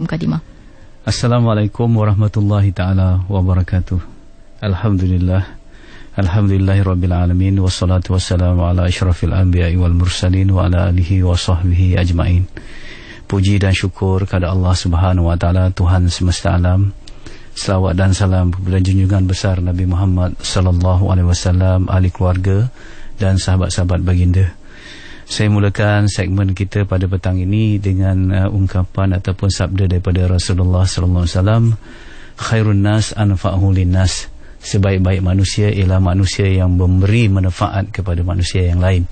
Mukadimah. Assalamualaikum warahmatullahi ta'ala wabarakatuh. Alhamdulillah. Alhamdulillahirabbil alamin wassalatu wassalamu ala asyrafil anbiya'i wal mursalin wa ala alihi wa sahbihi ajmain. Puji dan syukur kepada Allah Subhanahu wa taala, Tuhan semesta alam. Selawat dan salam kepada junjungan besar Nabi Muhammad sallallahu alaihi wasallam, ahli keluarga dan sahabat-sahabat baginda. Saya mulakan segmen kita pada petang ini dengan ungkapan ataupun sabda daripada Rasulullah sallallahu alaihi wasallam, khairun nas anfa'uhum linnas. Sebaik-baik manusia ialah manusia yang memberi manfaat kepada manusia yang lain.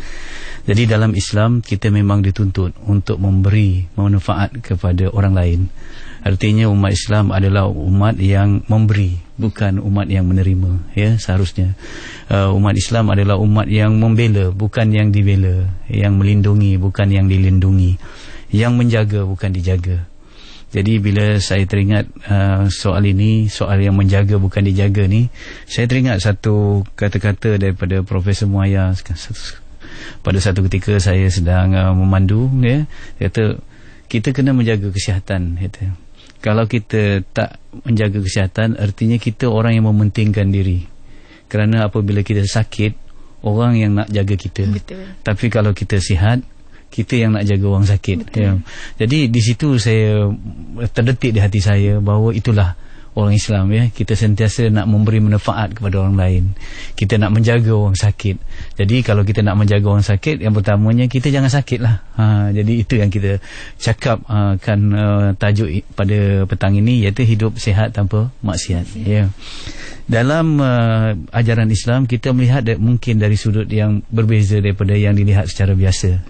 Jadi dalam Islam kita memang dituntut untuk memberi manfaat kepada orang lain. Artinya umat Islam adalah umat yang memberi, bukan umat yang menerima, ya, seharusnya. Umat Islam adalah umat yang membela, bukan yang dibela, yang melindungi, bukan yang dilindungi, yang menjaga, bukan dijaga. Jadi bila saya teringat soal ini, soal yang menjaga bukan dijaga ni, saya teringat satu kata-kata daripada Profesor Muaya. Pada satu ketika saya sedang memandu, ya, dia kata kita kena menjaga kesihatan, kata. Kalau kita tak menjaga kesihatan, artinya kita orang yang mementingkan diri. Kerana apabila kita sakit, orang yang nak jaga kita. Betul. Tapi kalau kita sihat, kita yang nak jaga orang sakit, ya. Jadi di situ saya terdetik di hati saya bahawa itulah orang Islam, ya. Kita sentiasa nak memberi manfaat kepada orang lain. Kita nak menjaga orang sakit. Jadi kalau kita nak menjaga orang sakit, yang pertamanya kita jangan sakitlah. Jadi itu yang kita cakap tajuk pada petang ini, iaitu hidup sihat tanpa maksiat, ya. Dalam ajaran Islam kita melihat mungkin dari sudut yang berbeza daripada yang dilihat secara biasa.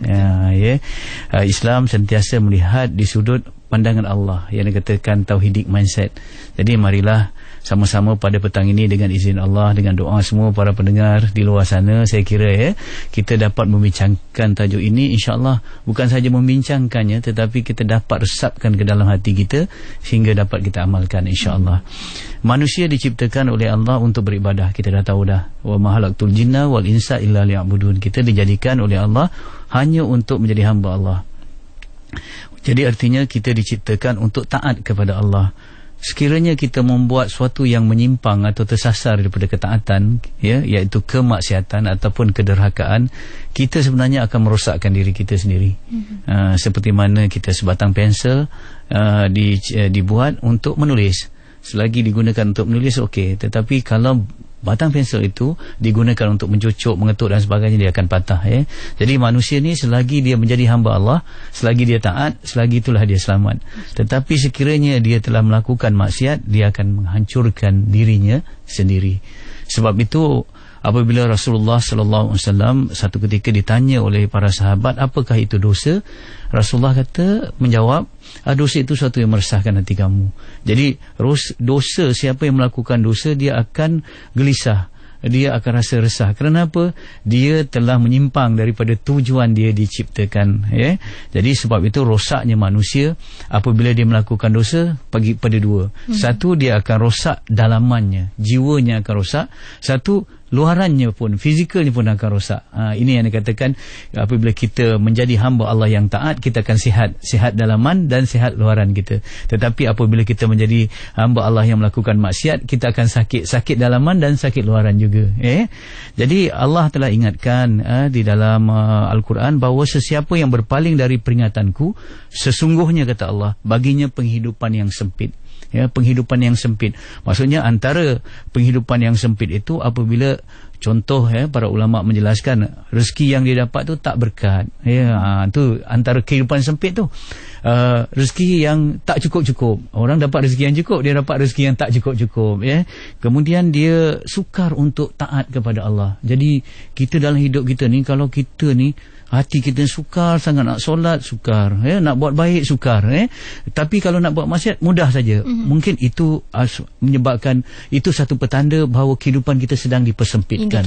Islam sentiasa melihat di sudut pandangan Allah yang dikatakan tauhidik mindset. Jadi marilah sama-sama pada petang ini dengan izin Allah, dengan doa semua para pendengar di luar sana, saya kira, ya, kita dapat membincangkan tajuk ini, insya-Allah. Bukan saja membincangkannya, tetapi kita dapat resapkan ke dalam hati kita sehingga dapat kita amalkan, insya-Allah. Manusia diciptakan oleh Allah untuk beribadah. Kita dah tahu dah. Wa ma khalaqtul jinna wal insa illa liya'budun. Kita dijadikan oleh Allah hanya untuk menjadi hamba Allah. Jadi artinya kita diciptakan untuk taat kepada Allah. Sekiranya kita membuat sesuatu yang menyimpang atau tersasar daripada ketaatan, ya, iaitu kemaksiatan ataupun kederhakaan, kita sebenarnya akan merosakkan diri kita sendiri. Seperti mana kita sebatang pensel dibuat untuk menulis. Selagi digunakan untuk menulis, okey. Tetapi kalau batang pensel itu digunakan untuk mencucuk, mengetuk dan sebagainya, dia akan patah, ya. Jadi manusia ni selagi dia menjadi hamba Allah, selagi dia taat, selagi itulah dia selamat. Tetapi sekiranya dia telah melakukan maksiat, dia akan menghancurkan dirinya sendiri. Sebab itu apabila Rasulullah sallallahu alaihi wasallam satu ketika ditanya oleh para sahabat, apakah itu dosa? Rasulullah menjawab, dosa itu sesuatu yang meresahkan hati kamu. Jadi dosa, siapa yang melakukan dosa, dia akan gelisah, dia akan rasa resah. Kerana apa? Dia telah menyimpang daripada tujuan dia diciptakan, ya. Jadi sebab itu rosaknya manusia apabila dia melakukan dosa pada dua. Satu, dia akan rosak dalamannya, jiwanya akan rosak. Satu, luarannya pun, fizikalnya pun akan rosak. Ini yang dikatakan apabila kita menjadi hamba Allah yang taat, kita akan sihat dalaman dan sihat luaran kita. Tetapi apabila kita menjadi hamba Allah yang melakukan maksiat, kita akan sakit dalaman dan sakit luaran juga. Jadi Allah telah ingatkan di dalam Al-Quran bahawa sesiapa yang berpaling dari peringatanku, sesungguhnya, kata Allah, baginya penghidupan yang sempit. Ya, penghidupan yang sempit. Maksudnya antara penghidupan yang sempit itu apabila, contoh, ya, para ulama menjelaskan rezeki yang dia dapat tu tak berkat. Ya, tu antara kehidupan sempit tu. Rezeki yang tak cukup-cukup. Orang dapat rezeki yang cukup, dia dapat rezeki yang tak cukup-cukup, ya. Kemudian dia sukar untuk taat kepada Allah. Jadi kita dalam hidup kita ni, kalau kita ni hati kita sukar sangat, nak solat sukar, ya, nak buat baik sukar, tapi kalau nak buat maksiat mudah saja. Mungkin itu menyebabkan, itu satu petanda bahawa kehidupan kita sedang dipersempitkan.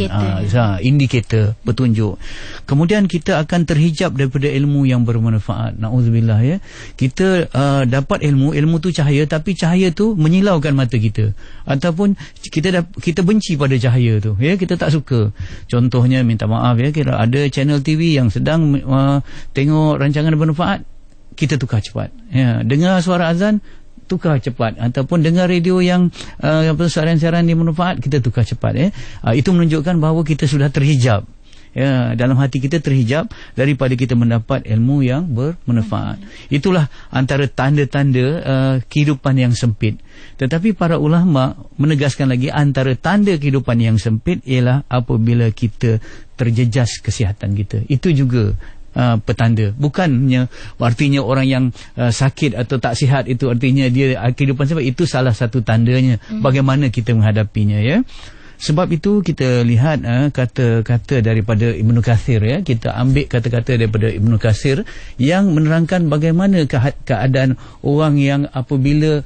Indikator, petunjuk. Kemudian kita akan terhijab daripada ilmu yang bermanfaat. Na'udzubillah, ya. Kita dapat ilmu tu cahaya, tapi cahaya tu menyilaukan mata kita, ataupun kita benci pada cahaya tu, ya, kita tak suka. Contohnya, minta maaf, ya, kira ada channel TV yang sedang tengok rancangan bermanfaat, kita tukar cepat. Dengar suara azan, tukar cepat, ataupun dengar radio yang siaran-siaran yang bermanfaat, kita tukar cepat. Itu menunjukkan bahawa kita sudah terhijab. Dalam hati kita terhijab daripada kita mendapat ilmu yang bermanfaat. Itulah antara tanda-tanda kehidupan yang sempit. Tetapi para ulama menegaskan lagi, antara tanda kehidupan yang sempit ialah apabila kita terjejas kesihatan kita. Itu juga petanda. Bukannya artinya orang yang sakit atau tak sihat itu artinya dia kehidupan sempit. Itu salah satu tandanya bagaimana kita menghadapinya, ya. Sebab itu kita lihat kata-kata daripada Ibnu Katsir, ya. Kita ambil kata-kata daripada Ibnu Katsir yang menerangkan bagaimana keadaan orang yang apabila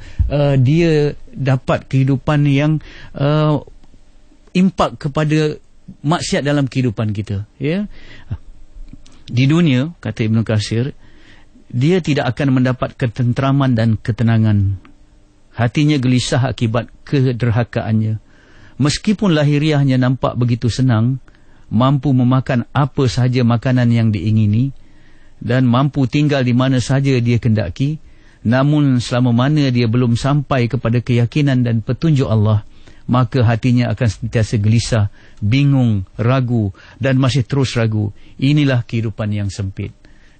dia dapat kehidupan yang impak kepada maksiat dalam kehidupan kita, ya. Di dunia, kata Ibnu Katsir, dia tidak akan mendapat ketenteraman dan ketenangan. Hatinya gelisah akibat kederhakaannya. Meskipun lahiriahnya nampak begitu senang, mampu memakan apa sahaja makanan yang diingini, dan mampu tinggal di mana sahaja dia kendaki, namun selama mana dia belum sampai kepada keyakinan dan petunjuk Allah, maka hatinya akan sentiasa gelisah, bingung, ragu, dan masih terus ragu. Inilah kehidupan yang sempit.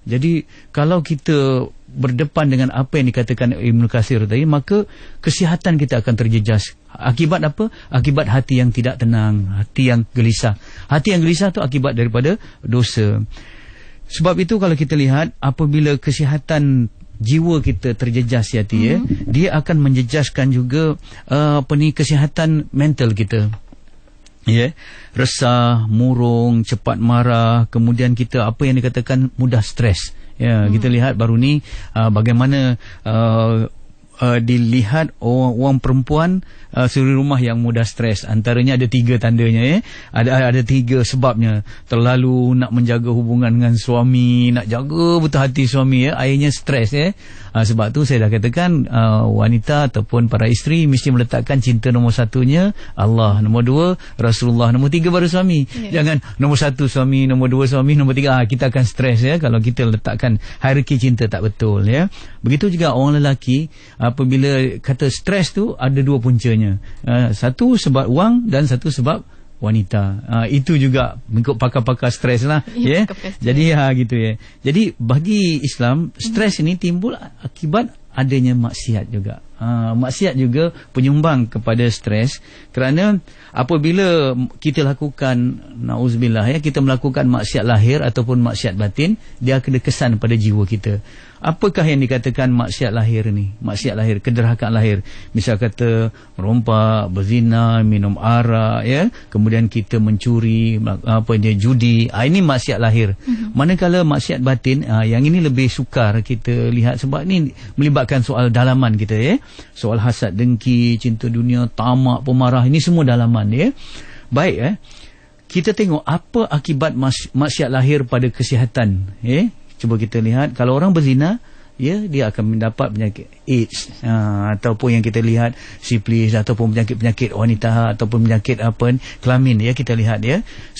Jadi kalau kita berdepan dengan apa yang dikatakan Ibnu Katsir tadi, maka kesihatan kita akan terjejas. Akibat apa? Akibat hati yang tidak tenang, hati yang gelisah. Hati yang gelisah itu akibat daripada dosa. Sebab itu kalau kita lihat, apabila kesihatan jiwa kita terjejas hati, dia akan menjejaskan juga kesihatan mental kita. Resah, murung, cepat marah, kemudian kita apa yang dikatakan mudah stres. Kita lihat baru ni bagaimana dilihat orang perempuan suri rumah yang mudah stres. Antaranya ada 3 tandanya, ada 3 sebabnya. Terlalu nak menjaga hubungan dengan suami, nak jaga betul hati suami, akhirnya stres. Sebab tu saya dah katakan, wanita ataupun para isteri mesti meletakkan cinta nombor 1-nya Allah, nombor 2 Rasulullah, nombor 3 baru suami. Jangan nombor 1 suami, nombor 2 suami, nombor 3 kita akan stres, kalau kita letakkan hierarki cinta tak betul, Begitu juga orang lelaki, apabila kata stres tu ada 2 puncanya. Satu sebab wang dan satu sebab wanita. Itu juga mengikut pakar-pakar stres lah. Jadi gitu, Jadi bagi Islam, stres ini timbul akibat adanya maksiat juga. Maksiat juga penyumbang kepada stres, kerana apabila kita lakukan, na'udzubillah, kita melakukan maksiat lahir ataupun maksiat batin, dia akan ada kesan pada jiwa kita. Apakah yang dikatakan maksiat lahir ni? Maksiat lahir, kederhakaan lahir. Misal kata merompak, berzina, minum arak, kemudian kita mencuri, judi. Ini maksiat lahir. Manakala maksiat batin, yang ini lebih sukar kita lihat, sebab ni melibatkan soal dalaman kita, soal hasad, dengki, cinta dunia, tamak, pemarah, ini semua dalaman, Baik, kita tengok apa akibat maksiat lahir pada kesihatan, Cuba kita lihat, kalau orang berzina, dia akan mendapat penyakit AIDS, ataupun yang kita lihat sifilis, ataupun penyakit-penyakit wanita, ataupun penyakit kelamin, kita lihat,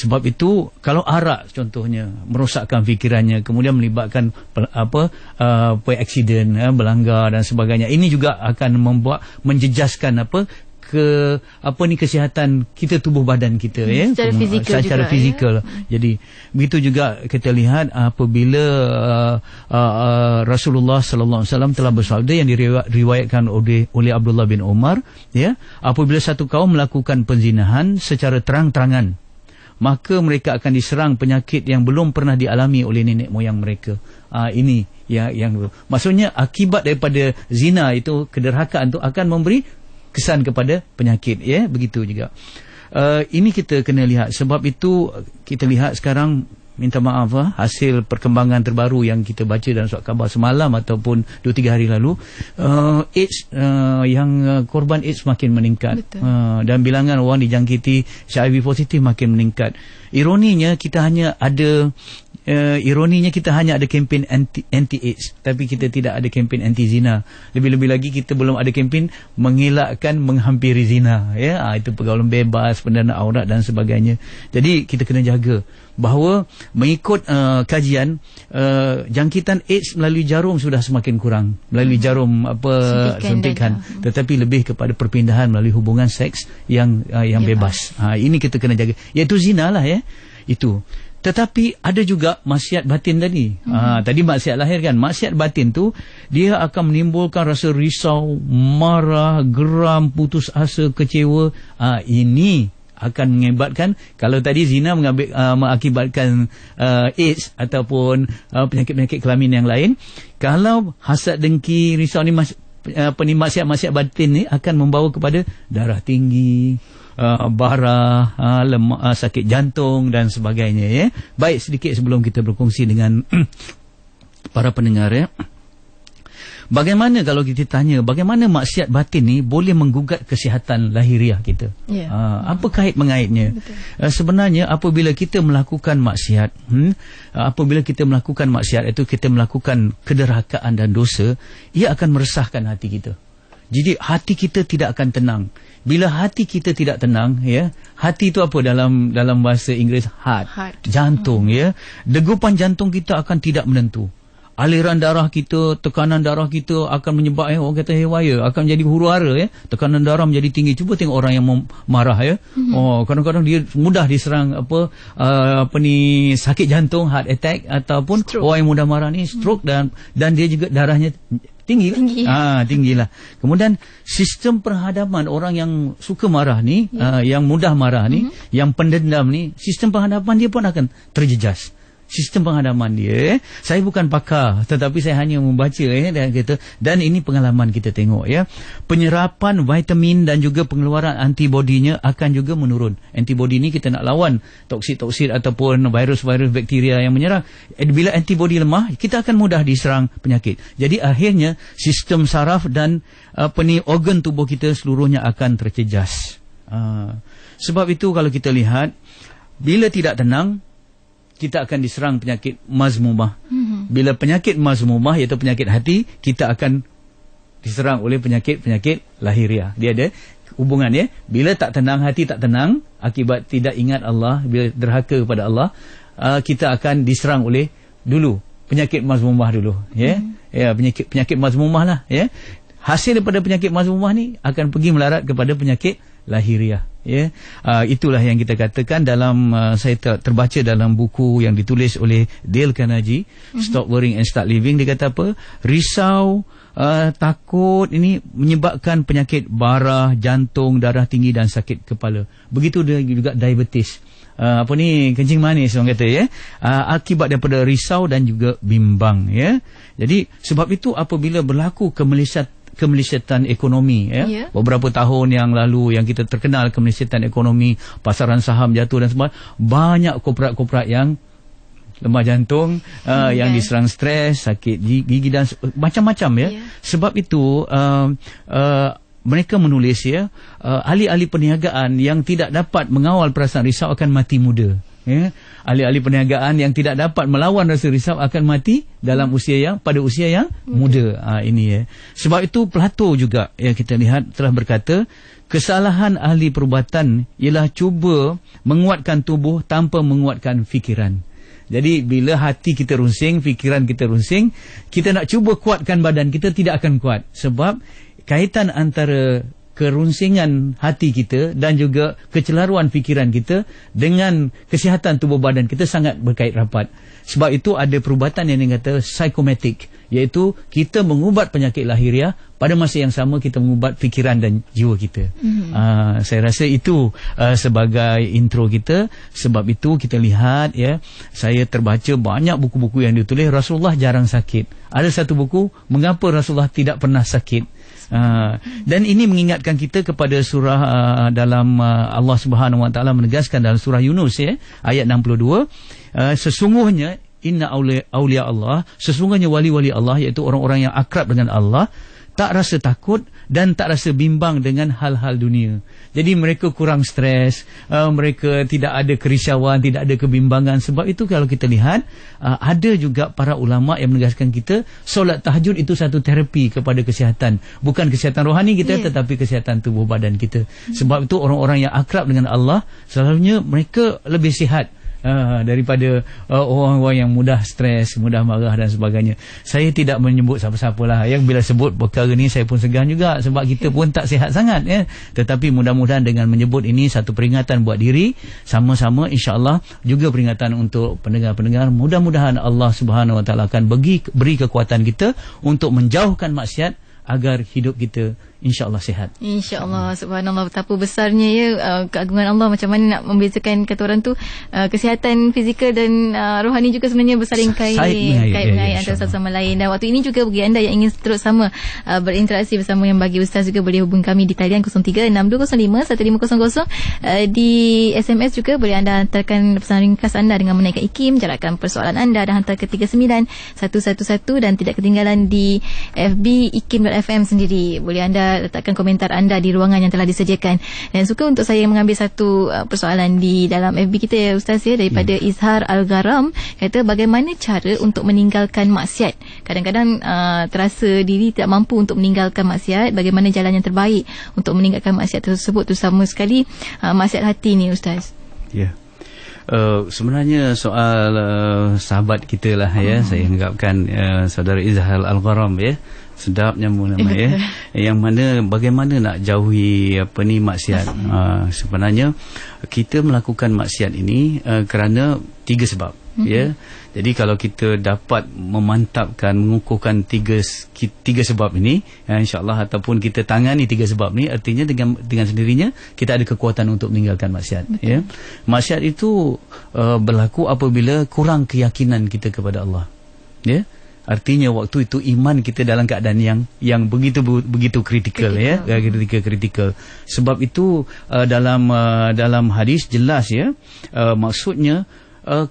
Sebab itu kalau arak contohnya merosakkan fikirannya, kemudian melibatkan aksiden, berlanggar dan sebagainya, ini juga akan menjejaskan kesihatan kita, tubuh badan kita, secara fizikal. Jadi begitu juga kita lihat apabila Rasulullah sallallahu alaihi wasallam telah bersabda, yang diriwayatkan oleh Abdullah bin Umar, apabila satu kaum melakukan penzinahan secara terang-terangan, maka mereka akan diserang penyakit yang belum pernah dialami oleh nenek moyang mereka. Ini yang maksudnya akibat daripada zina itu, kederhakaan itu akan memberi kesan kepada penyakit, begitu juga. Ini kita kena lihat. Sebab itu kita lihat sekarang, minta maaf, hasil perkembangan terbaru yang kita baca dalam surat khabar semalam ataupun 2-3 hari lalu, AIDS, yang korban AIDS makin meningkat, dan bilangan orang dijangkiti HIV positif makin meningkat. Ironinya, kita hanya ada ironinya kita hanya ada kempen anti-AIDS, tapi kita tidak ada kempen anti-zina. Lebih-lebih lagi kita belum ada kempen mengelakkan menghampiri zina. Ya, itu pergaulan bebas, pendanaan aurat dan sebagainya. Jadi kita kena jaga bahawa mengikut kajian jangkitan AIDS melalui jarum sudah semakin kurang, melalui jarum suntikan, tetapi lebih kepada perpindahan melalui hubungan seks yang bebas. Ini kita kena jaga, iaitu zina lah ya. Itu. Tetapi ada juga maksiat batin tadi. Tadi maksiat lahir kan. Maksiat batin tu dia akan menimbulkan rasa risau, marah, geram, putus asa, kecewa. Ini akan mengakibatkan, kalau tadi zina mengakibatkan AIDS ataupun penyakit-penyakit kelamin yang lain, kalau hasad, dengki, risau ni maksiat-maksiat batin ni akan membawa kepada darah tinggi, bara, sakit jantung dan sebagainya ya. Baik, sedikit sebelum kita berkongsi dengan para pendengar ya. Bagaimana kalau kita tanya bagaimana maksiat batin ni boleh menggugat kesihatan lahiriah kita? Apa kait mengaitnya? Sebenarnya apabila kita melakukan maksiat, itu kita melakukan kederhakaan dan dosa, ia akan meresahkan hati kita. Jadi hati kita tidak akan tenang. Bila hati kita tidak tenang, ya, hati itu apa dalam bahasa Inggeris? Heart. Jantung, ya. Degupan jantung kita akan tidak menentu. Aliran darah kita, tekanan darah kita akan menyebab, orang kata haywire, akan menjadi huru-hara ya. Tekanan darah menjadi tinggi. Cuba tengok orang yang marah ya. Kadang-kadang dia mudah diserang sakit jantung, heart attack, ataupun stroke. Orang yang mudah marah ni stroke, dan dia juga darahnya tinggi. Tinggilah. Kemudian sistem penghadapan orang yang suka marah ni, yang mudah marah ni, yang pendendam ni, sistem penghadapan dia pun akan terjejas. Sistem penghadapan dia, saya bukan pakar, tetapi saya hanya membaca dan ini pengalaman kita tengok ya. Penyerapan vitamin dan juga pengeluaran antibodinya akan juga menurun. Antibodi ni kita nak lawan toksid-toksid ataupun virus-virus bakteria yang menyerang. Bila antibodi lemah, kita akan mudah diserang penyakit. Jadi akhirnya sistem saraf dan organ tubuh kita seluruhnya akan terjejas. Sebab itu kalau kita lihat, bila tidak tenang, kita akan diserang penyakit mazmumah. Bila penyakit mazmumah, iaitu penyakit hati, kita akan diserang oleh penyakit-penyakit lahiriah. Dia ada hubungan ya. Bila tak tenang, hati tak tenang, akibat tidak ingat Allah, bila derhaka kepada Allah, kita akan diserang oleh dulu penyakit mazmumah dulu ya. Penyakit mazmumah lah ya. Hasil daripada penyakit mazmumah ni akan pergi melarat kepada penyakit lahiriah ya. Itulah yang kita katakan dalam saya terbaca dalam buku yang ditulis oleh Dale Carnegie, Stop Worrying and Start Living. Dia kata apa? Risau, takut ini menyebabkan penyakit bara, jantung, darah tinggi dan sakit kepala. Begitu juga diabetes. Kencing manis orang kata ya. Akibat daripada risau dan juga bimbang ya. Jadi sebab itu apabila berlaku kemelisyatan ekonomi ya. Beberapa tahun yang lalu yang kita terkenal kemelisyatan ekonomi, pasaran saham jatuh dan sebagainya, banyak korporat-korporat yang lemah jantung, yang diserang stres, sakit gigi dan macam-macam ya. Sebab itu mereka menulis ya, ahli-ahli perniagaan yang tidak dapat mengawal perasaan risau akan mati muda. Ya, ahli-ahli perniagaan yang tidak dapat melawan rasa risau akan mati pada usia yang muda. Ini ya. Sebab itu Plato juga ya, kita lihat telah berkata, kesalahan ahli perubatan ialah cuba menguatkan tubuh tanpa menguatkan fikiran. Jadi bila hati kita runsing, fikiran kita runsing, kita nak cuba kuatkan badan kita, tidak akan kuat. Sebab kaitan antara kerunsingan hati kita dan juga kecelaruan fikiran kita dengan kesihatan tubuh badan kita sangat berkait rapat. Sebab itu ada perubatan yang dikata psikomatik, iaitu kita mengubat penyakit lahiriah, pada masa yang sama kita mengubat fikiran dan jiwa kita. Saya rasa itu sebagai intro kita. Sebab itu kita lihat ya, saya terbaca banyak buku-buku yang ditulis Rasulullah jarang sakit. Ada satu buku, mengapa Rasulullah tidak pernah sakit. Dan ini mengingatkan kita kepada surah dalam Allah Subhanahu Wa Taala menegaskan dalam surah Yunus ya, ayat 62, sesungguhnya inna awliya Allah, sesungguhnya wali-wali Allah, iaitu orang-orang yang akrab dengan Allah, tak rasa takut dan tak rasa bimbang dengan hal-hal dunia. Jadi mereka kurang stres, mereka tidak ada kerisauan, tidak ada kebimbangan. Sebab itu kalau kita lihat, ada juga para ulama yang menegaskan kita, solat tahajud itu satu terapi kepada kesihatan. Bukan kesihatan rohani kita, tetapi kesihatan tubuh badan kita. Sebab itu orang-orang yang akrab dengan Allah, selalunya mereka lebih sihat daripada orang-orang yang mudah stres, mudah marah dan sebagainya. Saya tidak menyebut siapa-siapa lah. Yang bila sebut perkara ni saya pun segan juga, sebab kita pun tak sihat sangat, ya. Tetapi mudah-mudahan dengan menyebut ini satu peringatan buat diri, sama-sama insya-Allah juga peringatan untuk pendengar-pendengar. Mudah-mudahan Allah Subhanahu Wa Taala akan beri kekuatan kita untuk menjauhkan maksiat agar hidup kita insya-Allah sihat. Insya-Allah, subhanallah, betapa besarnya ya keagungan Allah, macam mana nak membezakan kata orang tu kesihatan fizikal dan rohani juga sebenarnya bersaling kait mengait antara satu sama lain. Dan waktu ini juga bagi anda yang ingin terus sama berinteraksi bersama yang bagi Ustaz juga boleh hubungi kami di talian 0362051500. Di SMS juga boleh anda hantarkan pesan ringkas anda dengan menaikkan IKIM, jarakan persoalan anda dan hantar ke 39111 dan tidak ketinggalan di FB IKIM.FM sendiri. Boleh anda letakkan komentar anda di ruangan yang telah disediakan. Dan suka untuk saya mengambil satu persoalan di dalam FB kita ya Ustaz, ya, daripada Izhar Al-Gharam, kata bagaimana cara untuk meninggalkan maksiat. Kadang-kadang terasa diri tidak mampu untuk meninggalkan maksiat. Bagaimana jalan yang terbaik untuk meninggalkan maksiat tersebut, terutama sekali maksiat hati ni Ustaz? Ya. Sebenarnya soal sahabat kita lah, ya. Saya anggapkan saudara Izhar Al-Gharam, ya. Sedap nyambung nama, ya. Yang mana bagaimana nak jauhi maksiat. Sebenarnya kita melakukan maksiat ini kerana 3 sebab, ya. Jadi kalau kita dapat memantapkan, mengukuhkan tiga sebab ini, insya-Allah, ataupun kita tangani 3 sebab ini, artinya dengan sendirinya kita ada kekuatan untuk meninggalkan maksiat. Ya. Maksiat itu berlaku apabila kurang keyakinan kita kepada Allah. Ya. Artinya waktu itu iman kita dalam keadaan yang begitu kritikal, ya, kritikal. Sebab itu dalam hadis jelas, ya, maksudnya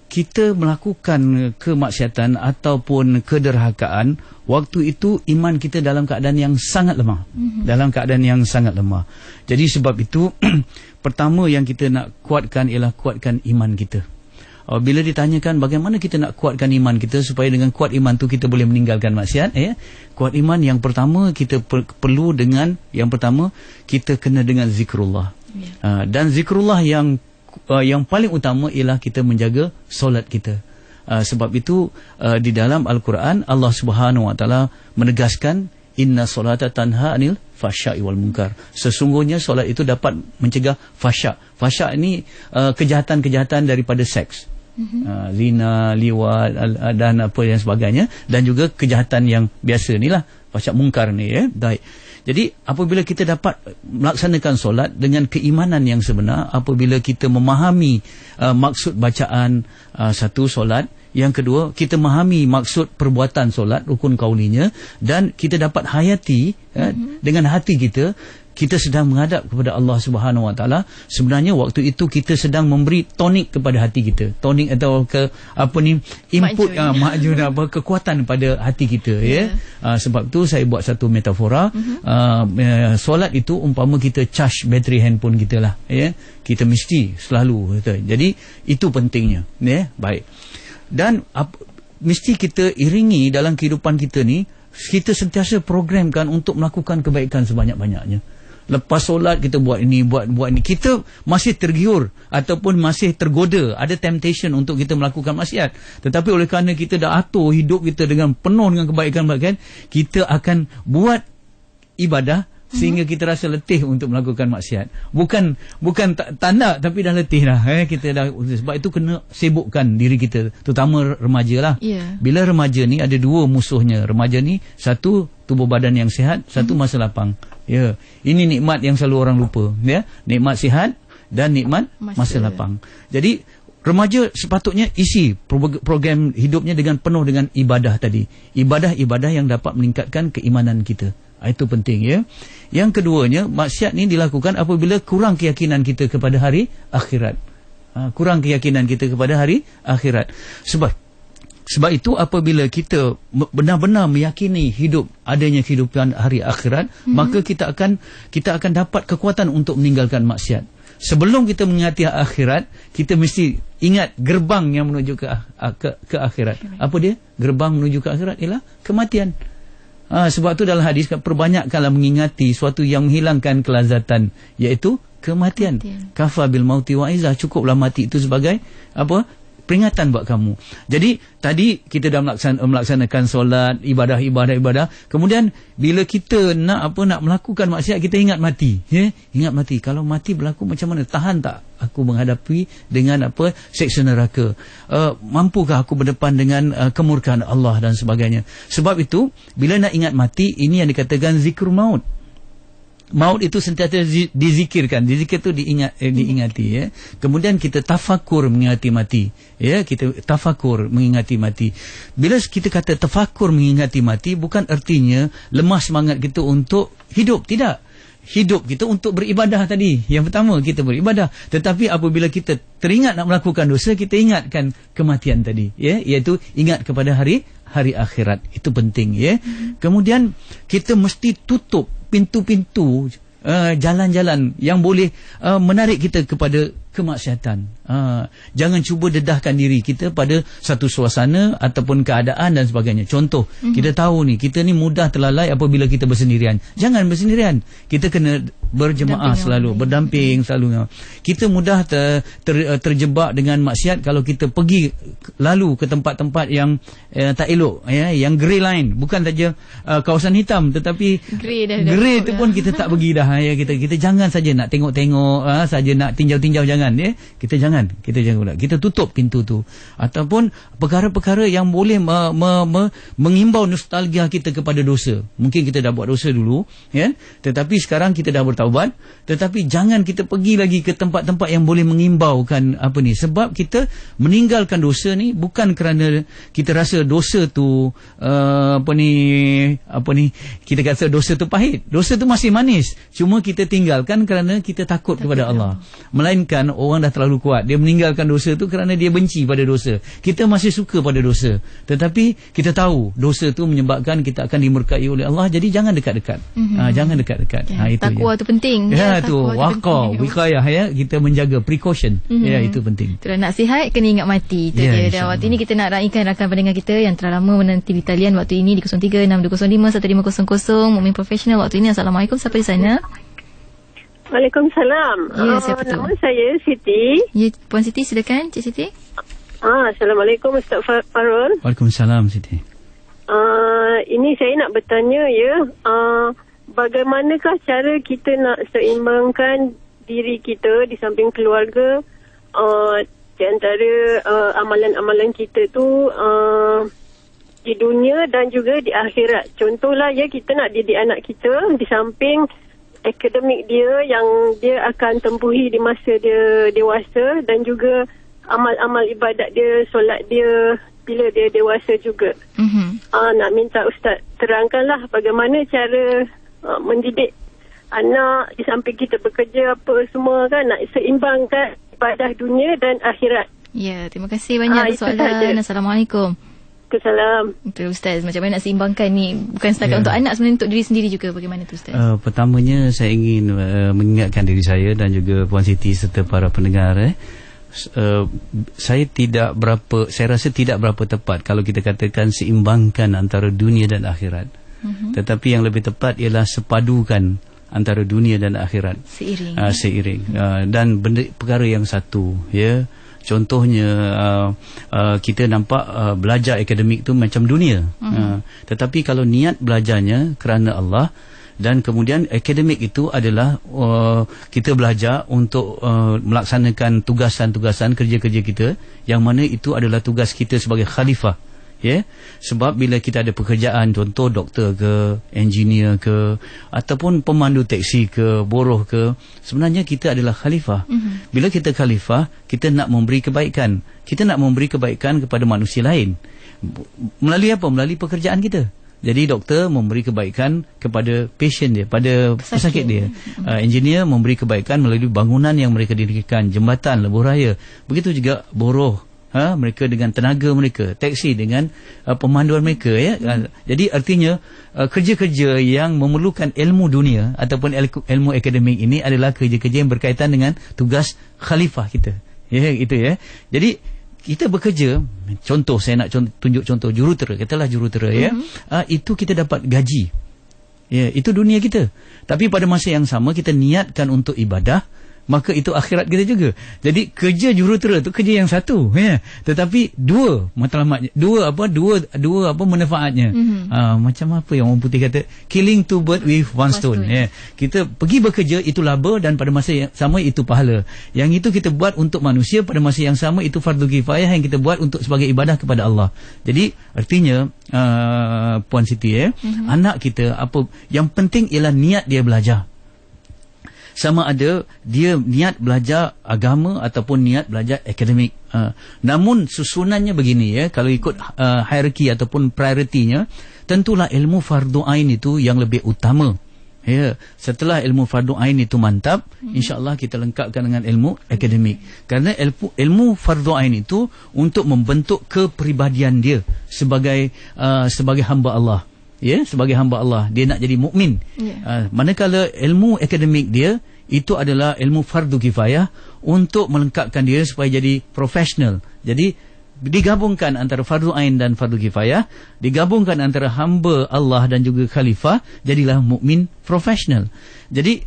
kita melakukan kemaksiatan ataupun kederhakaan, waktu itu iman kita dalam keadaan yang sangat lemah. Dalam keadaan yang sangat lemah. Jadi sebab itu pertama yang kita nak kuatkan ialah kuatkan iman kita. Bila ditanyakan bagaimana kita nak kuatkan iman kita supaya dengan kuat iman tu kita boleh meninggalkan maksiat, ya. Kuat iman yang pertama kita perlu dengan, yang pertama kita kena dengan zikrullah. Dan zikrullah yang paling utama ialah kita menjaga solat kita. Sebab itu di dalam Al-Quran Allah Subhanahu Wa Taala menegaskan, inna solata tanha anil fahsya'i wal munkar. Sesungguhnya solat itu dapat mencegah fahsya'. Fahsya' ini kejahatan-kejahatan daripada seks. Zina, liwat dan apa yang sebagainya, dan juga kejahatan yang biasa ni lah, fahsya' mungkar ni, ya. Baik. Jadi apabila kita dapat melaksanakan solat dengan keimanan yang sebenar, apabila kita memahami maksud bacaan satu solat, yang kedua kita memahami maksud perbuatan solat, rukun kaulinya, dan kita dapat hayati dengan hati kita sedang menghadap kepada Allah Subhanahu Wa Taala. Sebenarnya waktu itu kita sedang memberi tonik kepada hati kita. Tonik atau input kekuatan pada hati kita, ya. Sebab tu saya buat satu metafora. Solat itu umpama kita charge bateri handphone kita lah, ya. Kita mesti selalu, jadi itu pentingnya, ya. Baik. Dan mesti kita iringi dalam kehidupan kita ni, kita sentiasa programkan untuk melakukan kebaikan sebanyak-banyaknya. Lepas solat kita buat ini, buat ini. Kita masih tergiur ataupun masih tergoda, ada temptation untuk kita melakukan maksiat. Tetapi oleh kerana kita dah atur hidup kita dengan penuh dengan kebaikan-kebaikan, kita akan buat ibadah sehingga kita rasa letih untuk melakukan maksiat. Bukan tak nak, tapi dah letih dah, kita dah. Sebab itu kena sibukkan diri kita, terutama remaja lah. Bila remaja ni ada 2 musuhnya. Remaja ni, satu tubuh badan yang sihat, satu masa lapang. Ya, ini nikmat yang selalu orang lupa, ya. Nikmat sihat dan nikmat masa lapang. Jadi remaja sepatutnya isi program hidupnya dengan penuh dengan ibadah tadi. Ibadah-ibadah yang dapat meningkatkan keimanan kita. Itu penting, ya. Yang keduanya, maksiat ni dilakukan apabila kurang keyakinan kita kepada hari akhirat. Kurang keyakinan kita kepada hari akhirat. Sebab Sebab itu apabila kita benar-benar meyakini adanya kehidupan hari akhirat, maka kita akan dapat kekuatan untuk meninggalkan maksiat. Sebelum kita mengingati akhirat, kita mesti ingat gerbang yang menuju ke akhirat. Apa dia? Gerbang menuju ke akhirat ialah kematian. Sebab tu dalam hadis, perbanyakkanlah mengingati suatu yang menghilangkan kelazatan, iaitu kematian. Kafa bil mauti wa'izah, cukuplah mati itu sebagai peringatan buat kamu. Jadi tadi kita dah melaksanakan solat, ibadah. Kemudian bila kita nak melakukan maksiat, kita ingat mati. Ingat mati. Kalau mati berlaku macam mana? Tahan tak aku menghadapi dengan seksa neraka? Mampukah aku berdepan dengan kemurkaan Allah dan sebagainya? Sebab itu bila nak ingat mati, ini yang dikatakan zikrul maut. Maut itu sentiasa dizikirkan. Dizikir itu diingati, ya. Kemudian kita tafakur mengingati mati, ya. Kita tafakur mengingati mati. Bila kita kata tafakur mengingati mati, bukan artinya lemah semangat kita untuk hidup, tidak. Hidup kita untuk beribadah tadi. Yang pertama, kita beribadah. Tetapi apabila kita teringat nak melakukan dosa, kita ingatkan kematian tadi, ya, iaitu ingat kepada hari akhirat. Itu penting, ya. Kemudian kita mesti tutup pintu-pintu, jalan-jalan yang boleh menarik kita kepada kemaksiatan. Jangan cuba dedahkan diri kita pada satu suasana ataupun keadaan dan sebagainya. Contoh, kita tahu kita ni mudah terlalai apabila kita bersendirian. Jangan bersendirian. Kita kena berjemaah selalu, berdamping selalu. Kita mudah terjebak dengan maksiat kalau kita pergi lalu ke tempat-tempat yang tak elok, ya, yang grey line, bukan saja kawasan hitam, tetapi grey tu pun kita tak pergi dah, ya. Kita jangan saja nak tengok-tengok, saja nak tinjau-tinjau, jangan, ya. Kita jangan kita tutup pintu tu. Ataupun perkara-perkara yang boleh mengimbau nostalgia kita kepada dosa. Mungkin kita dah buat dosa dulu, ya, tetapi sekarang kita dah bertaubat, tetapi jangan kita pergi lagi ke tempat-tempat yang boleh mengimbaukan sebab kita meninggalkan dosa ni bukan kerana kita rasa dosa tu kita kata dosa tu pahit. Dosa tu masih manis, cuma kita tinggalkan kerana kita takut kepada Allah. Melainkan orang dah terlalu kuat, dia meninggalkan dosa tu kerana dia benci pada dosa. Kita masih suka pada dosa, tetapi kita tahu dosa tu menyebabkan kita akan dimurkai oleh Allah. Jadi jangan dekat-dekat. Jangan dekat-dekat. Itu takwa tu penting. Ya, tu waqah, wiqayah, ya, kita menjaga precaution. Ya, itu penting. Itulah, nak sihat kena ingat mati. Itu dia. Dan waktu ini kita nak raikan rakan pendengar kita yang telah lama menanti di talian waktu ini di 0362051500. Mukmin Profesional waktu ini. Assalamualaikum, siapa di sana? Waalaikumsalam. Ya, siapa tu? Nama saya Siti. Ya, Puan Siti, silakan Cik Siti. Assalamualaikum Ustaz Farul. Waalaikumsalam Siti. Ini saya nak bertanya, ya, bagaimanakah cara kita nak seimbangkan diri kita di samping keluarga, di antara amalan-amalan kita tu di dunia dan juga di akhirat. Contohlah, ya, kita nak didik anak kita di samping akademik dia yang dia akan tempuhi di masa dia dewasa, dan juga amal-amal ibadat dia, solat dia bila dia dewasa juga. Nak minta Ustaz terangkanlah bagaimana cara mendidik anak di samping kita bekerja apa semua, kan, nak seimbangkan ibadah dunia dan akhirat. Ya, terima kasih banyak atas soalan. Assalamualaikum. Waalaikumsalam. Betul Ustaz, macam mana nak seimbangkan ni, bukan setakat untuk anak, sebenarnya untuk diri sendiri juga. Bagaimana tu Ustaz? Pertamanya saya ingin mengingatkan diri saya dan juga Puan Siti serta para pendengar, saya rasa tidak berapa tepat kalau kita katakan seimbangkan antara dunia dan akhirat. Tetapi yang lebih tepat ialah sepadukan antara dunia dan akhirat seiring. Dan perkara yang satu, ya. Contohnya kita nampak belajar akademik tu macam dunia, tetapi kalau niat belajarnya kerana Allah, dan kemudian akademik itu adalah kita belajar untuk melaksanakan tugasan-tugasan kerja-kerja kita, yang mana itu adalah tugas kita sebagai khalifah, ya. Sebab bila kita ada pekerjaan, contoh doktor ke, engineer ke, ataupun pemandu teksi ke, buruh ke, sebenarnya kita adalah khalifah. Bila kita khalifah, kita nak memberi kebaikan. Kita nak memberi kebaikan kepada manusia lain. Melalui apa? Melalui pekerjaan kita. Jadi doktor memberi kebaikan kepada pasien dia, pada pesakit dia. Engineer memberi kebaikan melalui bangunan yang mereka dirikan, jambatan, lebuh raya. Begitu juga buruh. mereka dengan tenaga mereka, taksi dengan pemanduan mereka, ya. Jadi artinya kerja-kerja yang memerlukan ilmu dunia ataupun ilmu akademik ini adalah kerja-kerja yang berkaitan dengan tugas khalifah kita, ya, itu ya. Jadi kita bekerja, contoh saya nak tunjuk contoh jurutera, katalah jurutera, ya, itu kita dapat gaji, ya, itu dunia kita. Tapi pada masa yang sama kita niatkan untuk ibadah, maka itu akhirat kita juga. Jadi kerja jurutera tu kerja yang satu, ya, tetapi dua matlamatnya, dua manfaatnya. Macam apa yang orang putih kata, killing two birds with one stone, ya. Kita pergi bekerja itu laba dan pada masa yang sama itu pahala. Yang itu kita buat untuk manusia, pada masa yang sama itu fardu kifayah yang kita buat untuk sebagai ibadah kepada Allah. Jadi artinya Puan Siti, ya, anak kita apa yang penting ialah niat dia belajar. Sama ada dia niat belajar agama ataupun niat belajar akademik. Namun susunannya begini, ya, kalau ikut hierarki ataupun prioritinya, tentulah ilmu fardu ain itu yang lebih utama. Ya, setelah ilmu fardu ain itu mantap, insya-Allah kita lengkapkan dengan ilmu akademik. Kerana ilmu fardu ain itu untuk membentuk kepribadian dia sebagai hamba Allah. Ya, sebagai hamba Allah, dia nak jadi mukmin. Manakala ilmu akademik dia itu adalah ilmu fardu kifayah untuk melengkapkan dia supaya jadi profesional. Jadi digabungkan antara fardu ain dan fardu kifayah, digabungkan antara hamba Allah dan juga khalifah, jadilah mukmin profesional. Jadi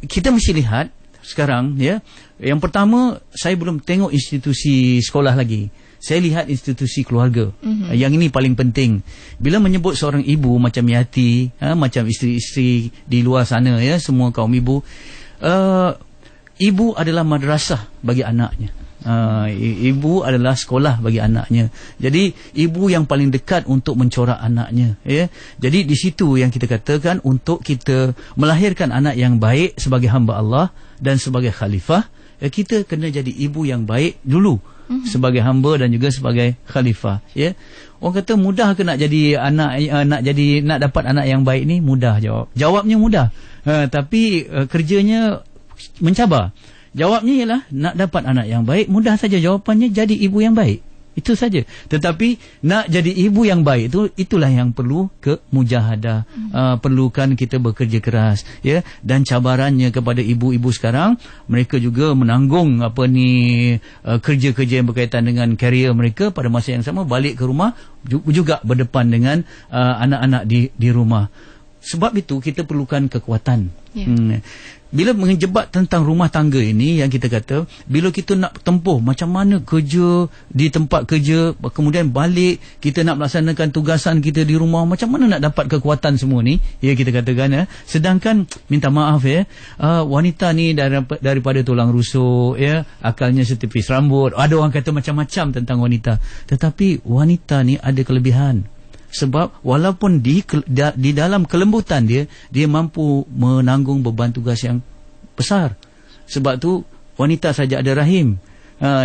kita mesti lihat sekarang, ya, yang pertama saya belum tengok institusi sekolah lagi. Saya lihat institusi keluarga. Yang ini paling penting. Bila menyebut seorang ibu macam Yati, macam isteri-isteri di luar sana, ya, semua kaum ibu, ibu adalah madrasah bagi anaknya. Ibu adalah sekolah bagi anaknya. Jadi ibu yang paling dekat untuk mencorak anaknya, ya. Jadi di situ yang kita katakan, untuk kita melahirkan anak yang baik sebagai hamba Allah dan sebagai khalifah, kita kena jadi ibu yang baik dulu, sebagai hamba dan juga sebagai khalifah, ya. Orang kata mudah ke nak jadi anak, nak dapat anak yang baik ni? Mudah jawabnya mudah, tapi kerjanya mencabar. Jawabnya ialah nak dapat anak yang baik, mudah saja jawapannya, jadi ibu yang baik. Itu saja. Tetapi nak jadi ibu yang baik itulah yang perlu kemujahadah, perlukan kita bekerja keras, ya. Dan cabarannya kepada ibu-ibu sekarang, mereka juga menanggung kerja-kerja yang berkaitan dengan karier mereka, pada masa yang sama balik ke rumah juga berdepan dengan anak-anak di rumah. Sebab itu kita perlukan kekuatan. Bila menjebak tentang rumah tangga ini, yang kita kata, bila kita nak tempuh macam mana kerja di tempat kerja, kemudian balik kita nak melaksanakan tugasan kita di rumah, macam mana nak dapat kekuatan semua ni, ya, kita katakan, ya. Sedangkan minta maaf, ya, wanita ni daripada tulang rusuk, ya, akalnya setipis rambut. Ada orang kata macam-macam tentang wanita, tetapi wanita ni ada kelebihan. Sebab walaupun di dalam kelembutan dia mampu menanggung beban tugas yang besar. Sebab tu wanita saja ada rahim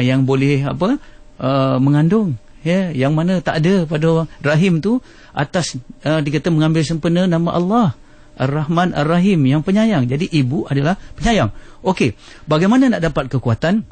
yang boleh mengandung, ya, yang mana tak ada pada rahim tu atas dikata mengambil sempena nama Allah Ar-Rahman Ar-Rahim, yang penyayang. Jadi ibu adalah penyayang. Okey, bagaimana nak dapat kekuatan?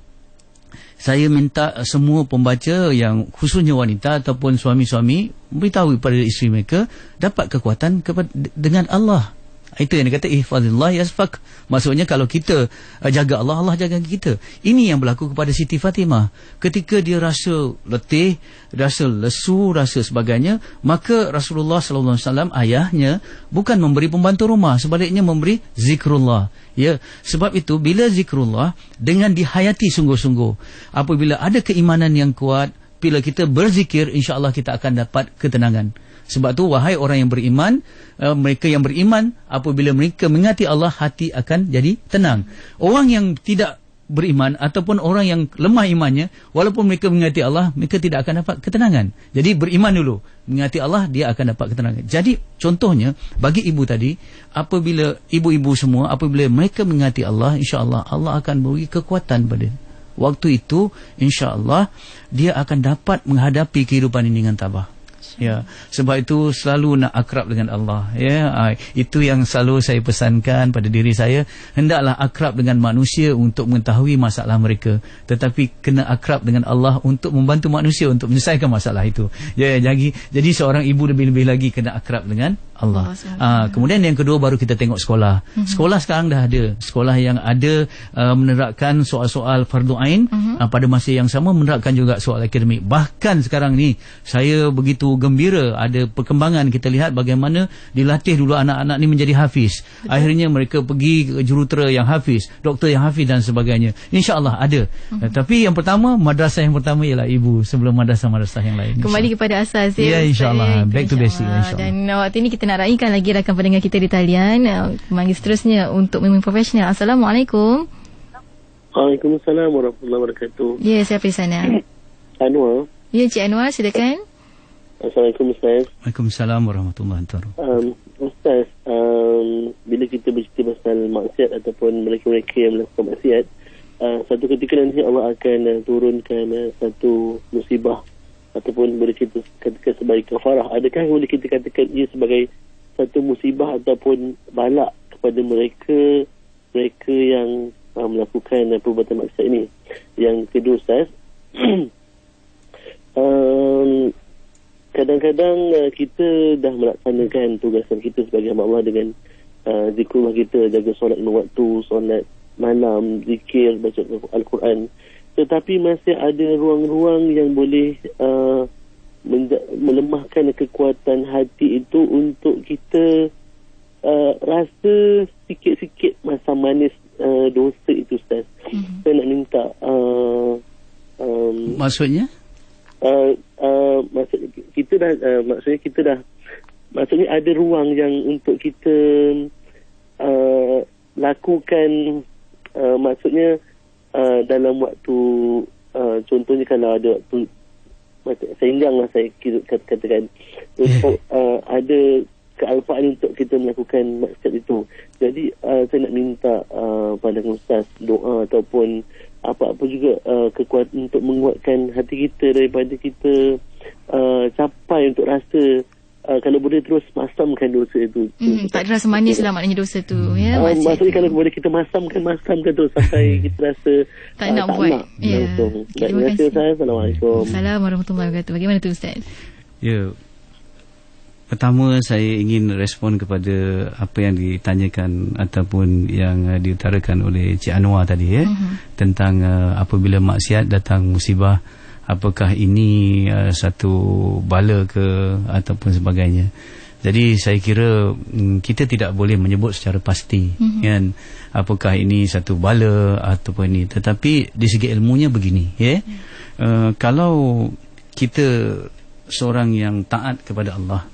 Saya minta semua pembaca, yang khususnya wanita ataupun suami-suami, beritahu kepada isteri mereka dapat kekuatan dengan Allah. Itu yang dia kata ihfazillah yasfak. Maksudnya kalau kita jaga Allah, Allah jaga kita. Ini yang berlaku kepada Siti Fatimah. Ketika dia rasa letih, rasa lesu, rasa sebagainya, maka Rasulullah SAW, ayahnya, bukan memberi pembantu rumah, sebaliknya memberi zikrullah. Ya, sebab itu bila zikrullah dengan dihayati sungguh-sungguh, apabila ada keimanan yang kuat, bila kita berzikir, insya-Allah kita akan dapat ketenangan. Sebab tu wahai orang yang beriman, mereka yang beriman, apabila mereka mengingati Allah, hati akan jadi tenang. Orang yang tidak beriman ataupun orang yang lemah imannya, walaupun mereka mengingati Allah, mereka tidak akan dapat ketenangan. Jadi beriman dulu, mengingati Allah, dia akan dapat ketenangan. Jadi contohnya bagi ibu tadi, apabila ibu-ibu semua, apabila mereka mengingati Allah, insya-Allah Allah akan beri kekuatan pada waktu itu, insya-Allah dia akan dapat menghadapi kehidupan ini dengan tabah. Ya, sebab itu selalu nak akrab dengan Allah. Ya, itu yang selalu saya pesankan pada diri saya. Hendaklah akrab dengan manusia untuk mengetahui masalah mereka, tetapi kena akrab dengan Allah untuk membantu manusia untuk menyelesaikan masalah itu. Ya, jadi seorang ibu lebih-lebih lagi kena akrab dengan Allah. Kemudian yang kedua baru kita tengok sekolah. Sekolah sekarang dah ada. Sekolah yang ada menerapkan soal-soal fardu ain, pada masa yang sama menerapkan juga soal akademik. Bahkan sekarang ni saya begitu gembira ada perkembangan. Kita lihat bagaimana dilatih dulu anak-anak ni menjadi hafiz. Akhirnya mereka pergi ke jurutera yang hafiz, doktor yang hafiz dan sebagainya. InsyaAllah ada. Tapi yang pertama, madrasah yang pertama ialah ibu sebelum madrasah-madrasah yang lain. Kembali kepada asas. Ya, insyaAllah. Back to basic. Dan waktu ini kita nak raikan lagi rakan pendengar kita di talian. Panggil seterusnya untuk Mimpin Profesional. Assalamualaikum. Waalaikumsalam warahmatullahi wabarakatuh. Ya, siapa di sana? Anwar. Ya, Cik Anwar, silakan. Assalamualaikum Ustaz. Waalaikumsalam warahmatullahi wabarakatuh. Ustaz, bila kita bercerita pasal maksiat ataupun mereka-mereka yang melakukan maksiat, satu ketika nanti Allah akan turunkan satu musibah ataupun boleh kita katakan sebagai kafarah. Adakah boleh kita katakan ia sebagai satu musibah ataupun balak kepada mereka yang melakukan perbuatan maksiat ini? Yang kedua Ustaz, kadang-kadang kita dah melaksanakan tugasan kita sebagai hamba Allah dengan zikrullah kita, jaga solat 5 waktu, solat malam, zikir, baca Al-Quran, tetapi masih ada ruang-ruang yang boleh melemahkan kekuatan hati itu untuk kita rasa sikit-sikit masam manis dosa itu Ustaz. Saya nak minta maksudnya maksudnya ada ruang yang untuk kita lakukan, maksudnya dalam waktu contohnya kalau ada waktu seingganglah saya katakan untuk ada kealpaan untuk kita melakukan maksud itu. Jadi saya nak minta pada Ustaz doa ataupun apa-apa juga kekuatan untuk menguatkan hati kita daripada kita capai untuk rasa kalau boleh terus masamkan dosa itu. Tak ada rasa manis lah maknanya dosa tu. Ya, maksudnya kalau boleh kita masamkan terus sampai kita rasa tak nak buat. Ya. Terima kasih Ustaz. Assalamualaikum. Assalamualaikum warahmatullahi wabarakatuh. Bagaimana tu Ustaz? Ya, pertama saya ingin respon kepada apa yang ditanyakan ataupun yang diutarakan oleh Cik Anwar tadi tentang apabila maksiat datang musibah, apakah ini satu bala ke ataupun sebagainya. Jadi saya kira kita tidak boleh menyebut secara pasti kan apakah ini satu bala ataupun ini, tetapi di segi ilmunya begini kalau kita seorang yang taat kepada Allah,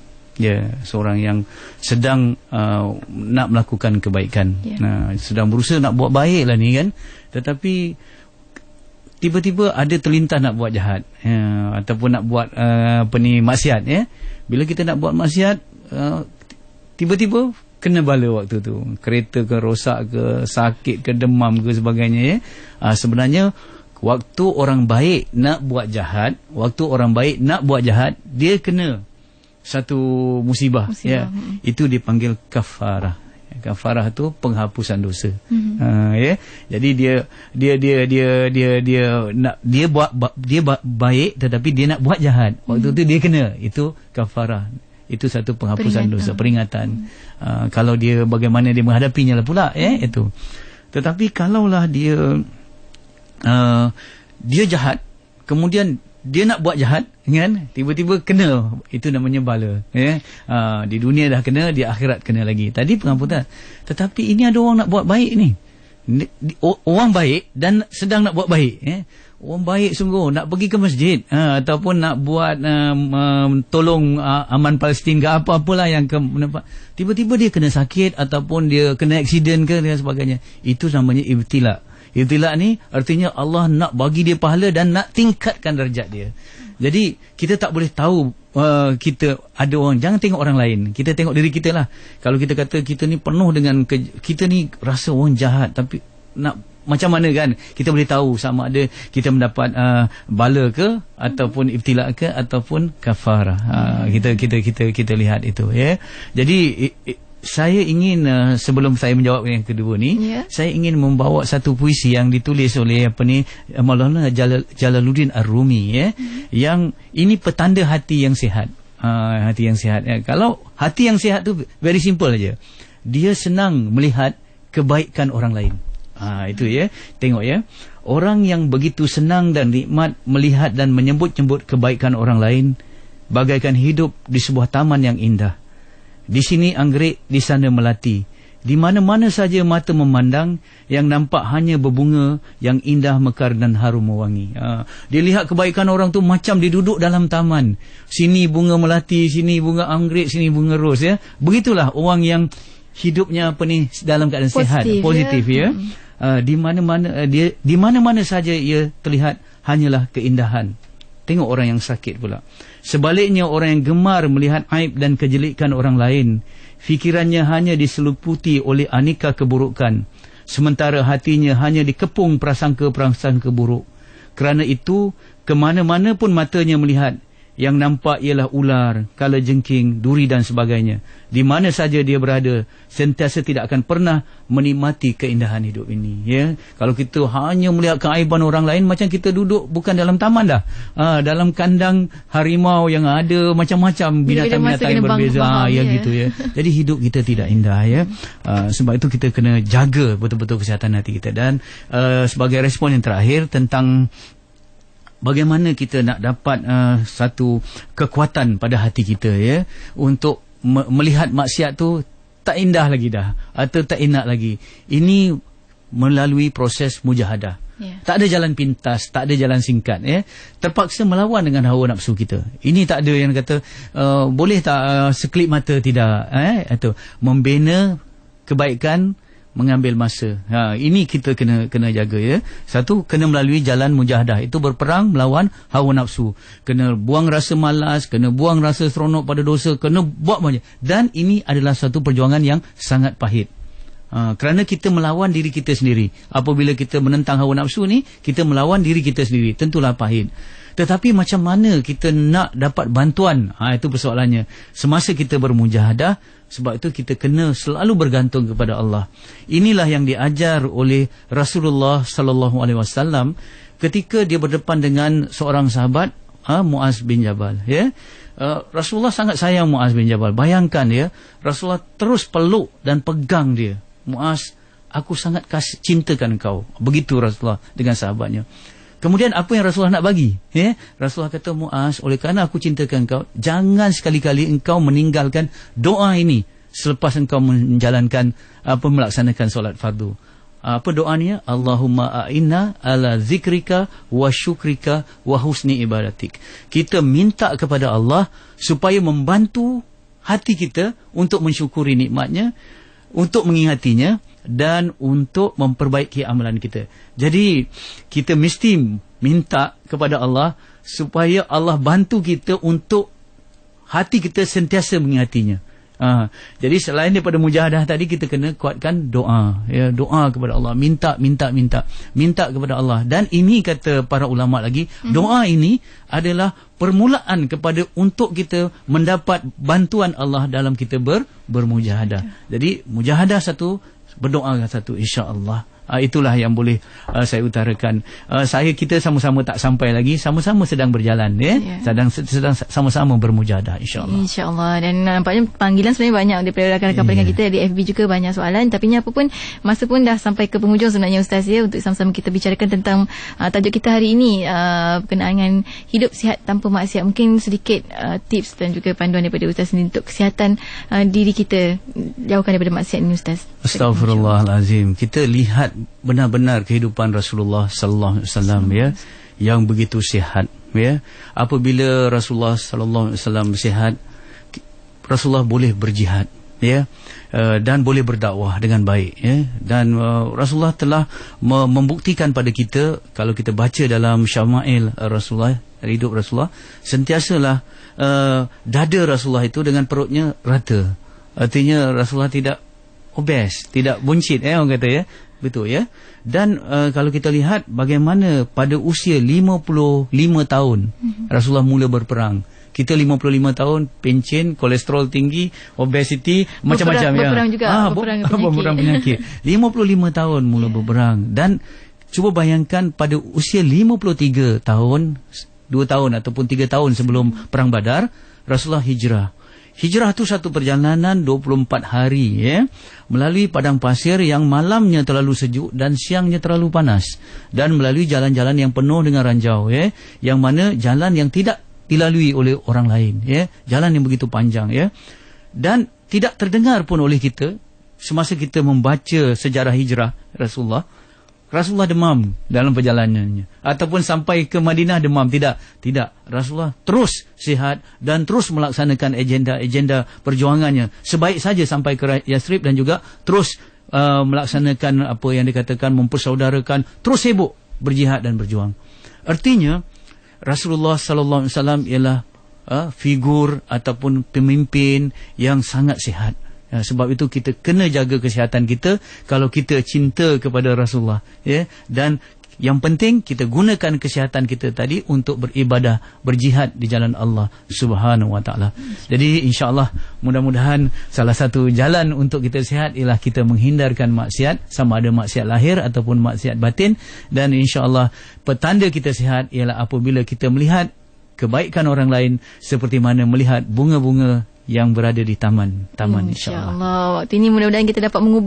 seorang yang sedang nak melakukan kebaikan, sedang berusaha nak buat baik lah ni kan, tetapi tiba-tiba ada terlintas nak buat jahat ataupun nak buat maksiat. Bila kita nak buat maksiat, tiba-tiba kena bala waktu tu, kereta ke rosak ke, sakit ke, demam ke sebagainya. Sebenarnya waktu orang baik nak buat jahat, dia kena satu musibah. Itu dipanggil kafarah. Kafarah tu penghapusan dosa. Jadi dia buat baik tetapi dia nak buat jahat. Waktu tu dia kena, itu kafarah. Itu satu penghapusan dosa, peringatan. Kalau dia bagaimana dia menghadapinya lah pula itu. Tetapi kalaulah dia jahat, kemudian dia nak buat jahat kan, tiba-tiba kena, itu namanya bala. Di dunia dah kena, di akhirat kena lagi. Tadi pengampunan. Tetapi ini ada orang nak buat baik ni. Orang baik dan sedang nak buat baik. Orang baik sungguh nak pergi ke masjid ataupun nak buat tolong aman Palestin ke apa-apalah yang tiba-tiba dia kena sakit ataupun dia kena aksiden ke dan sebagainya. Itu namanya ibtila. Ibtila ni artinya Allah nak bagi dia pahala dan nak tingkatkan darjat dia. Jadi kita tak boleh tahu kita ada orang, jangan tengok orang lain, kita tengok diri kita lah. Kalau kita kata kita ni penuh dengan kita ni rasa orang jahat, tapi nak macam mana kan kita boleh tahu sama ada kita mendapat bala ke ataupun ibtila ke ataupun kafarah. Kita lihat itu ya. Jadi saya ingin sebelum saya menjawab yang kedua ni, saya ingin membawa satu puisi yang ditulis oleh Maulana Jalaluddin Ar-Rumi ya, yang ini petanda hati yang sihat. Hati yang sihat ya. Kalau hati yang sihat tu very simple aja. Dia senang melihat kebaikan orang lain. Itu ya. Tengok ya. Orang yang begitu senang dan nikmat melihat dan menyebut-nyebut kebaikan orang lain bagaikan hidup di sebuah taman yang indah. Di sini anggrek, di sana melati. Di mana-mana saja mata memandang, yang nampak hanya berbunga yang indah, mekar dan harum mewangi. Dia lihat kebaikan orang tu macam dia duduk dalam taman. Sini bunga melati, sini bunga anggrek, sini bunga ros ya. Begitulah orang yang hidupnya dalam keadaan sihat, positif ya. Di mana-mana saja ia terlihat hanyalah keindahan. Tengok orang yang sakit pula. Sebaliknya orang yang gemar melihat aib dan kejelekan orang lain, fikirannya hanya diseliputi oleh aneka keburukan, sementara hatinya hanya dikepung prasangka-prasangka buruk. Kerana itu, kemana-mana pun matanya melihat, yang nampak ialah ular, kalajengking, duri dan sebagainya. Di mana saja dia berada, sentiasa tidak akan pernah menikmati keindahan hidup ini. Ya, kalau kita hanya melihat keaiban orang lain, macam kita duduk bukan dalam taman dah, dalam kandang harimau yang ada macam-macam binatang-binatang yang berbeza. Gitu ya. Jadi hidup kita tidak indah ya. Sebab itu kita kena jaga betul-betul kesihatan hati kita. Dan sebagai respon yang terakhir tentang bagaimana kita nak dapat satu kekuatan pada hati kita ya, untuk melihat maksiat tu tak indah lagi dah, atau tak enak lagi. Ini melalui proses mujahadah. Tak ada jalan pintas, tak ada jalan singkat ya. Terpaksa melawan dengan hawa nafsu kita. Ini tak ada yang kata boleh tak sekelip mata, tidak atau membina kebaikan mengambil masa. Ini kita kena jaga ya. Satu, kena melalui jalan mujahadah. Itu berperang melawan hawa nafsu. Kena buang rasa malas, kena buang rasa seronok pada dosa, kena buat banyak. Dan ini adalah satu perjuangan yang sangat pahit. Kerana kita melawan diri kita sendiri. Apabila kita menentang hawa nafsu ni, kita melawan diri kita sendiri. Tentulah pahit. Tetapi macam mana kita nak dapat bantuan? Itu persoalannya. Semasa kita bermujahadah, sebab itu kita kena selalu bergantung kepada Allah. Inilah yang diajar oleh Rasulullah sallallahu alaihi wasallam ketika dia berdepan dengan seorang sahabat, Muaz bin Jabal ya. Rasulullah sangat sayang Muaz bin Jabal. Bayangkan ya, Rasulullah terus peluk dan pegang dia. Muaz, aku sangat cintakan kau. Begitu Rasulullah dengan sahabatnya. Kemudian apa yang Rasulullah nak bagi? Rasulullah kata, Muaz, oleh kerana aku cintakan kau, jangan sekali-kali engkau meninggalkan doa ini selepas engkau menjalankan melaksanakan solat fardu. Apa doa ni? Allahumma a'inna ala zikrika wa syukrika wa husni ibadatik. Kita minta kepada Allah supaya membantu hati kita untuk mensyukuri nikmatnya, untuk mengingatinya, dan untuk memperbaiki amalan kita. Jadi kita mesti minta kepada Allah supaya Allah bantu kita untuk hati kita sentiasa mengingatinya. Jadi selain daripada mujahadah tadi, kita kena kuatkan doa ya, doa kepada Allah, minta kepada Allah. Dan ini kata para ulama lagi, doa ini adalah permulaan kepada untuk kita mendapat bantuan Allah dalam kita bermujahadah. Jadi mujahadah satu, berdoa satu, insya-Allah. Itulah yang boleh saya utarakan. Kita sama-sama tak sampai lagi, sama-sama sedang berjalan ya. Sedang sama-sama bermujahadah, insya-Allah. Insya-Allah. Dan nampaknya panggilan sebenarnya banyak daripada rakan-rakan pendengar kita di FB juga, banyak soalan. Tapi apa pun, masa pun dah sampai ke penghujung sebenarnya Ustaz ya, untuk sama-sama kita bicarakan tentang tajuk kita hari ini, berkenaan dengan hidup sihat tanpa maksiat. Mungkin sedikit tips dan juga panduan daripada Ustaz sendiri untuk kesihatan diri kita, jauhkan daripada maksiat ini Ustaz. Astaghfirullahalazim. Kita lihat benar-benar kehidupan Rasulullah sallallahu alaihi wasallam ya, yang begitu sihat ya. Apabila Rasulullah sallallahu alaihi wasallam sihat, Rasulullah boleh berjihad ya, dan boleh berdakwah dengan baik ya. Dan Rasulullah telah membuktikan pada kita, kalau kita baca dalam Syama'il Rasulullah, hidup Rasulullah, sentiasalah dada Rasulullah itu dengan perutnya rata. Artinya Rasulullah tidak obes, tidak buncit orang kata ya. Betul ya. Dan kalau kita lihat bagaimana pada usia 55 tahun Rasulullah mula berperang. Kita 55 tahun, pencen, kolesterol tinggi, obesiti, macam-macam ya. Berperang juga, berperang penyakit. 55 tahun mula berperang. Dan cuba bayangkan pada usia 53 tahun, 2 tahun ataupun 3 tahun sebelum Perang Badar, Rasulullah hijrah. Hijrah itu satu perjalanan 24 hari ya, melalui padang pasir yang malamnya terlalu sejuk dan siangnya terlalu panas, dan melalui jalan-jalan yang penuh dengan ranjau ya, yang mana jalan yang tidak dilalui oleh orang lain ya, jalan yang begitu panjang ya, dan tidak terdengar pun oleh kita semasa kita membaca sejarah hijrah Rasulullah demam dalam perjalanannya, ataupun sampai ke Madinah demam, tidak, Rasulullah terus sihat dan terus melaksanakan agenda perjuangannya, sebaik saja sampai ke Yathrib, dan juga terus melaksanakan apa yang dikatakan mempersaudarakan, terus sibuk berjihad dan berjuang. Artinya Rasulullah sallallahu alaihi wasallam ialah figur ataupun pemimpin yang sangat sihat. Sebab itu kita kena jaga kesihatan kita kalau kita cinta kepada Rasulullah ya. Dan yang penting kita gunakan kesihatan kita tadi untuk beribadah, berjihad di jalan Allah Subhanahu wa taala. Jadi insya-Allah mudah-mudahan salah satu jalan untuk kita sihat ialah kita menghindarkan maksiat, sama ada maksiat lahir ataupun maksiat batin. Dan insya-Allah petanda kita sihat ialah apabila kita melihat kebaikan orang lain seperti mana melihat bunga-bunga yang berada di taman insya-Allah. Insya-Allah. Waktu ini mudah-mudahan kita dapat mengubah